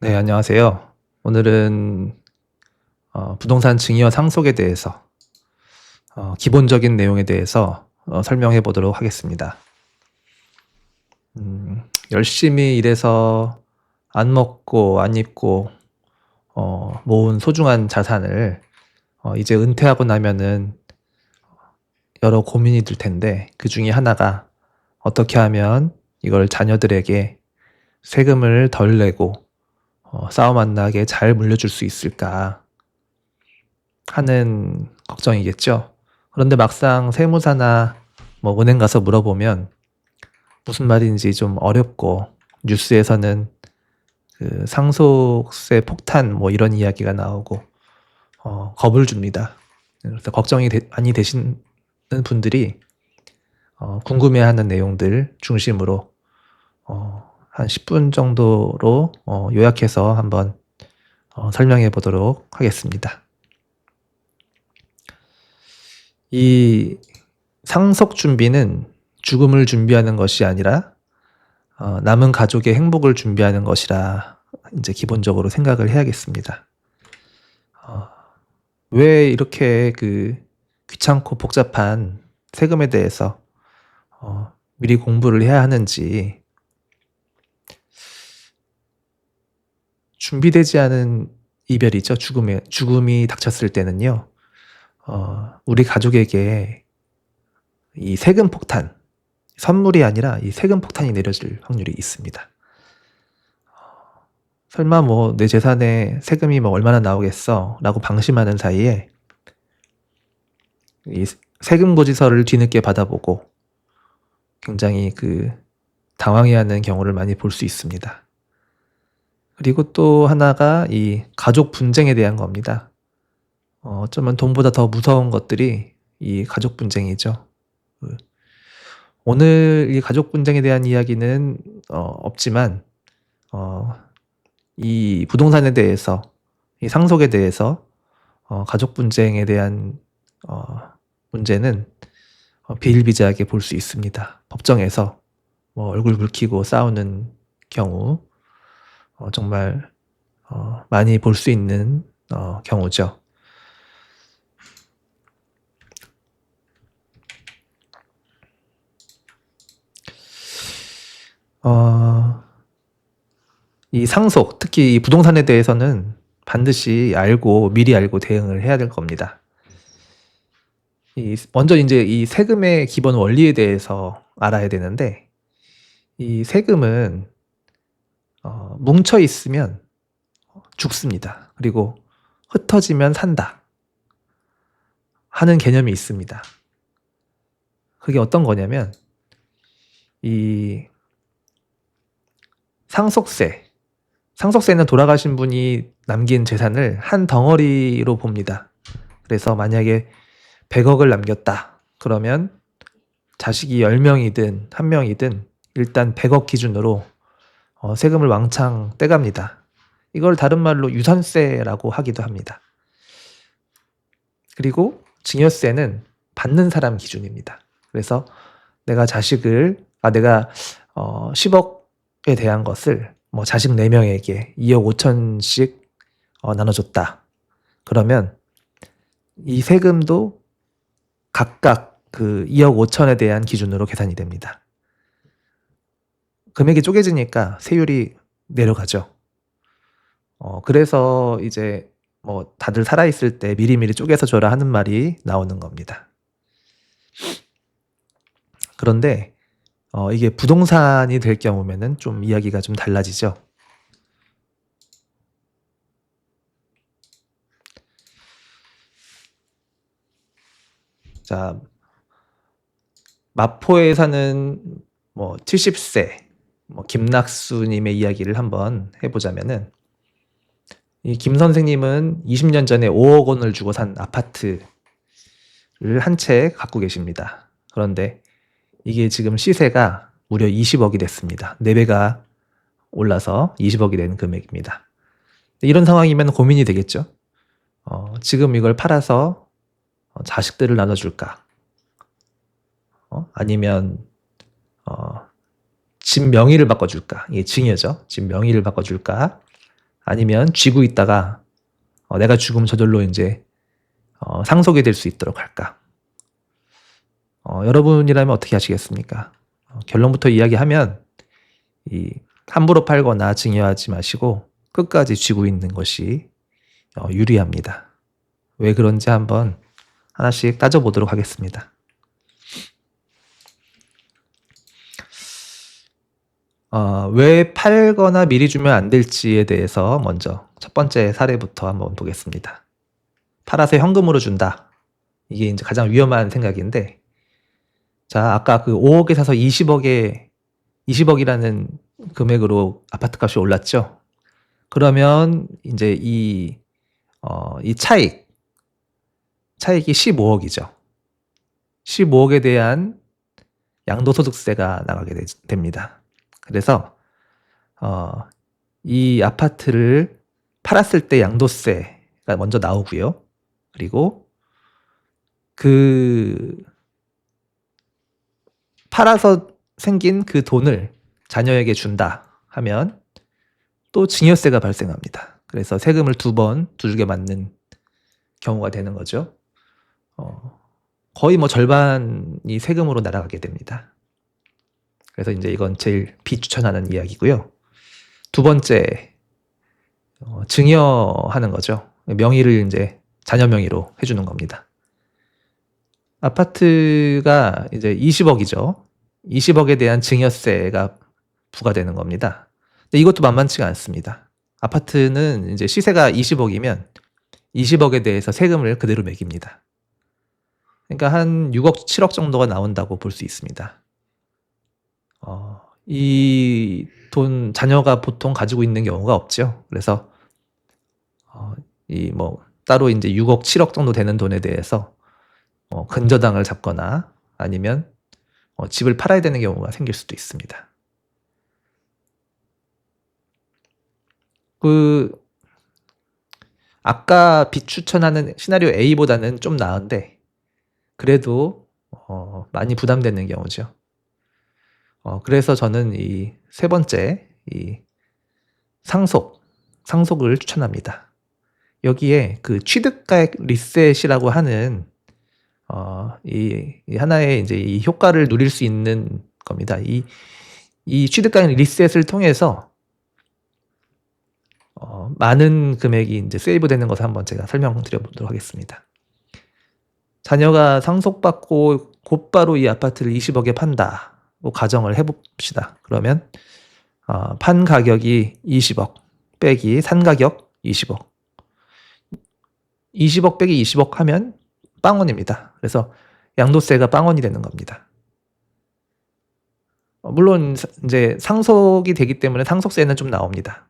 네, 안녕하세요. 오늘은 부동산 증여 상속에 대해서 기본적인 내용에 대해서 설명해 보도록 하겠습니다. 열심히 일해서 안 먹고 안 입고 모은 소중한 자산을 이제 은퇴하고 나면은 여러 고민이 들 텐데, 그 중에 하나가 어떻게 하면 이걸 자녀들에게 세금을 덜 내고 싸움 안 나게 잘 물려줄 수 있을까 하는 걱정이겠죠. 그런데 막상 세무사나 뭐 은행 가서 물어보면 무슨 말인지 좀 어렵고, 뉴스에서는 그 상속세 폭탄 뭐 이런 이야기가 나오고 겁을 줍니다. 그래서 걱정이 많이 되시는 분들이 궁금해하는 내용들 중심으로 한 10분 정도로 요약해서 한번 설명해 보도록 하겠습니다. 이 상속 준비는 죽음을 준비하는 것이 아니라 남은 가족의 행복을 준비하는 것이라 이제 기본적으로 생각을 해야겠습니다. 왜 이렇게 귀찮고 복잡한 세금에 대해서 미리 공부를 해야 하는지, 준비되지 않은 이별이죠. 죽음이 닥쳤을 때는요, 우리 가족에게 이 세금 폭탄, 선물이 아니라 이 세금 폭탄이 내려질 확률이 있습니다. 설마 뭐 내 재산에 세금이 뭐 얼마나 나오겠어 라고 방심하는 사이에 이 세금 고지서를 뒤늦게 받아보고 굉장히 당황해하는 경우를 많이 볼 수 있습니다. 그리고 또 하나가 이 가족 분쟁에 대한 겁니다. 어쩌면 돈보다 더 무서운 것들이 이 가족 분쟁이죠. 오늘 이 가족 분쟁에 대한 이야기는 없지만 이 부동산에 대해서, 이 상속에 대해서 가족 분쟁에 대한 문제는 비일비재하게 볼 수 있습니다. 법정에서 뭐 얼굴 붉히고 싸우는 경우 정말 많이 볼 수 있는 경우죠. 이 상속, 특히 이 부동산에 대해서는 반드시 미리 알고 대응을 해야 될 겁니다. 먼저 이제 이 세금의 기본 원리에 대해서 알아야 되는데, 이 세금은 뭉쳐 있으면 죽습니다. 그리고 흩어지면 산다 하는 개념이 있습니다. 그게 어떤 거냐면, 이 상속세는 돌아가신 분이 남긴 재산을 한 덩어리로 봅니다. 그래서 만약에 100억을 남겼다 그러면 자식이 10명이든 1명이든 일단 100억 기준으로 세금을 왕창 떼갑니다. 이걸 다른 말로 유산세라고 하기도 합니다. 그리고 증여세는 받는 사람 기준입니다. 그래서 내가 10억에 대한 것을 뭐 자식 4명에게 2억 5천씩 나눠줬다. 그러면 이 세금도 각각 2억 5천에 대한 기준으로 계산이 됩니다. 금액이 쪼개지니까 세율이 내려가죠. 그래서 이제 뭐 다들 살아있을 때 미리미리 쪼개서 줘라 하는 말이 나오는 겁니다. 그런데 이게 부동산이 될 경우면은 좀 이야기가 좀 달라지죠. 자, 마포에 사는 뭐 70세 김낙수님의 이야기를 한번 해보자면은, 이 김 선생님은 20년 전에 5억 원을 주고 산 아파트를 한 채 갖고 계십니다. 그런데 이게 지금 시세가 무려 20억이 됐습니다. 4배가 올라서 20억이 된 금액입니다. 이런 상황이면 고민이 되겠죠. 지금 이걸 팔아서 자식들을 나눠줄까? 아니면 집 명의를 바꿔줄까? 이게 증여죠. 집 명의를 바꿔줄까? 아니면 쥐고 있다가 내가 죽으면 저절로 이제 상속이 될 수 있도록 할까? 여러분이라면 어떻게 하시겠습니까? 결론부터 이야기하면 함부로 팔거나 증여하지 마시고 끝까지 쥐고 있는 것이 유리합니다. 왜 그런지 한번 하나씩 따져보도록 하겠습니다. 왜 팔거나 미리 주면 안 될지에 대해서 먼저 첫 번째 사례부터 한번 보겠습니다. 팔아서 현금으로 준다. 이게 이제 가장 위험한 생각인데, 자, 아까 그 5억에 사서 20억이라는 금액으로 아파트 값이 올랐죠? 그러면 이제 이 차익이 15억이죠. 15억에 대한 양도소득세가 나가게 됩니다. 그래서 이 아파트를 팔았을 때 양도세가 먼저 나오고요. 그리고 그 팔아서 생긴 그 돈을 자녀에게 준다 하면 또 증여세가 발생합니다. 그래서 세금을 두 번 두들겨 맞는 경우가 되는 거죠. 거의 뭐 절반이 세금으로 날아가게 됩니다. 그래서 이제 이건 제일 비추천하는 이야기고요. 두 번째, 증여하는 거죠. 명의를 이제 자녀 명의로 해주는 겁니다. 아파트가 이제 20억이죠. 20억에 대한 증여세가 부과되는 겁니다. 근데 이것도 만만치가 않습니다. 아파트는 이제 시세가 20억이면 20억에 대해서 세금을 그대로 매깁니다. 그러니까 한 6억, 7억 정도가 나온다고 볼 수 있습니다. 이 돈 자녀가 보통 가지고 있는 경우가 없죠. 그래서 따로 이제 6억, 7억 정도 되는 돈에 대해서 근저당을 잡거나 아니면 집을 팔아야 되는 경우가 생길 수도 있습니다. 아까 비추천하는 시나리오 A보다는 좀 나은데 그래도 많이 부담되는 경우죠. 그래서 저는 이 세 번째 상속을 추천합니다. 여기에 그 취득가액 리셋이라고 하는 이 하나의 이제 이 효과를 누릴 수 있는 겁니다. 이 취득가액 리셋을 통해서 많은 금액이 이제 세이브되는 것을 한번 제가 설명드려 보도록 하겠습니다. 자녀가 상속받고 곧바로 이 아파트를 20억에 판다고 가정을 해봅시다. 그러면 판 가격이 20억 빼기 산 가격 20억. 20억 빼기 20억 하면 빵원입니다. 그래서 양도세가 빵원이 되는 겁니다. 물론 이제 상속이 되기 때문에 상속세는 좀 나옵니다.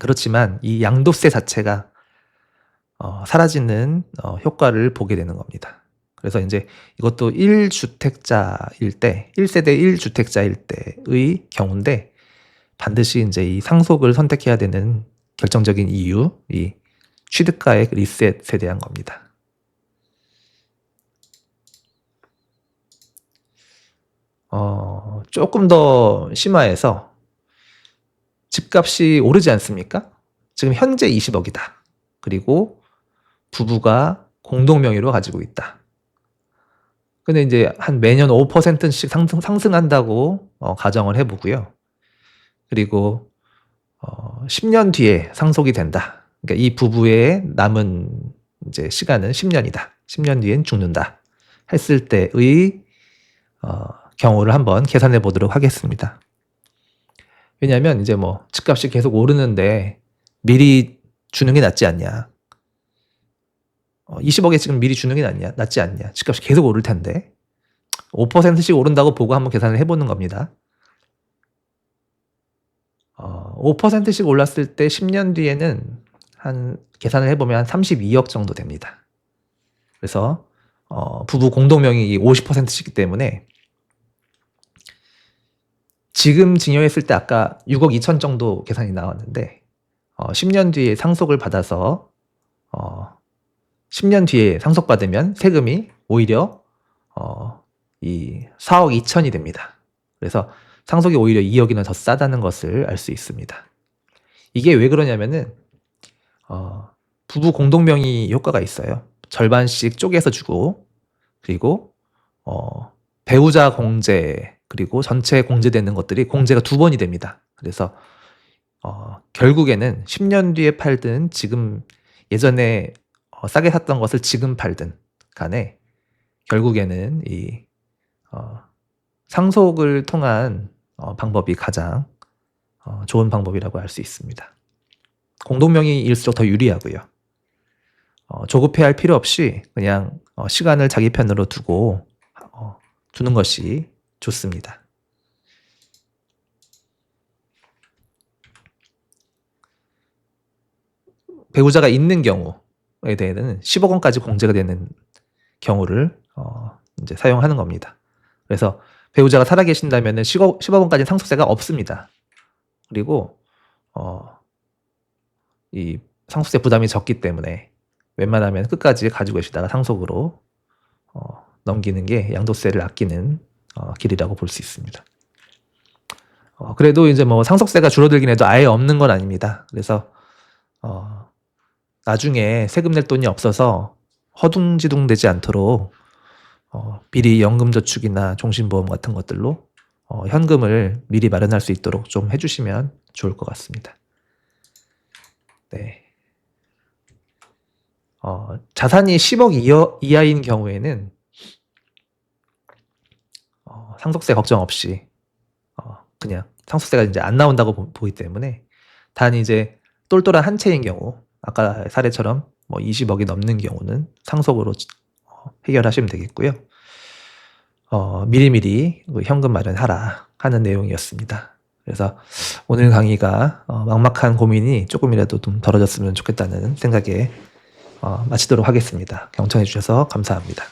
그렇지만 이 양도세 자체가 사라지는 효과를 보게 되는 겁니다. 그래서 이제 이것도 1주택자일 때, 1세대 1주택자일 때의 경우인데 반드시 이제 이 상속을 선택해야 되는 결정적인 이유, 이 취득가액 리셋에 대한 겁니다. 조금 더 심화해서 집값이 오르지 않습니까? 지금 현재 20억이다. 그리고 부부가 공동 명의로 가지고 있다. 근데 이제 한 매년 5%씩 상승한다고 가정을 해보고요. 그리고 10년 뒤에 상속이 된다. 그러니까 이 부부의 남은 이제 시간은 10년이다. 10년 뒤엔 죽는다. 했을 때의 경우를 한번 계산해 보도록 하겠습니다. 왜냐하면 이제 뭐 집값이 계속 오르는데 미리 주는 게 낫지 않냐. 20억에 지금 미리 주는 게 낫지 않냐. 집값이 계속 오를 텐데 5%씩 오른다고 보고 한번 계산을 해보는 겁니다. 5%씩 올랐을 때 10년 뒤에는 계산을 해보면 한 32억 정도 됩니다. 그래서 부부 공동명의 50%이기 때문에 지금 증여했을 때 아까 6억 2천 정도 계산이 나왔는데 10년 뒤에 상속을 받아서 10년 뒤에 상속받으면 세금이 오히려 이 4억 2천이 됩니다. 그래서 상속이 오히려 2억이나 더 싸다는 것을 알 수 있습니다. 이게 왜 그러냐면은 부부 공동명의 효과가 있어요. 절반씩 쪼개서 주고, 그리고 배우자 공제, 그리고 전체 공제되는 것들이 공제가 2번이 됩니다. 그래서 결국에는 10년 뒤에 팔든 지금 예전에 싸게 샀던 것을 지금 팔든 간에 결국에는 이 상속을 통한 방법이 가장 좋은 방법이라고 할 수 있습니다. 공동명의일수록 더 유리하고요. 조급해할 필요 없이 그냥 시간을 자기 편으로 두는 것이 좋습니다. 배우자가 있는 경우에 대해서는 10억 원까지 공제가 되는 경우를 이제 사용하는 겁니다. 그래서 배우자가 살아계신다면 10억 원까지 상속세가 없습니다. 그리고 이 상속세 부담이 적기 때문에 웬만하면 끝까지 가지고 계시다가 상속으로 넘기는 게 양도세를 아끼는 길이라고 볼 수 있습니다. 그래도 이제 뭐 상속세가 줄어들긴 해도 아예 없는 건 아닙니다. 그래서 나중에 세금 낼 돈이 없어서 허둥지둥 되지 않도록 미리 연금저축이나 종신보험 같은 것들로 현금을 미리 마련할 수 있도록 좀 해주시면 좋을 것 같습니다. 네. 자산이 10억 이하인 경우에는 상속세 걱정 없이 그냥 상속세가 이제 안 나온다고 보기 때문에 단 이제 똘똘한 한 채인 경우, 아까 사례처럼 뭐 20억이 넘는 경우는 상속으로 해결하시면 되겠고요. 미리미리 현금 마련하라 하는 내용이었습니다. 그래서 오늘 강의가 막막한 고민이 조금이라도 좀 덜어졌으면 좋겠다는 생각에 마치도록 하겠습니다. 경청해 주셔서 감사합니다.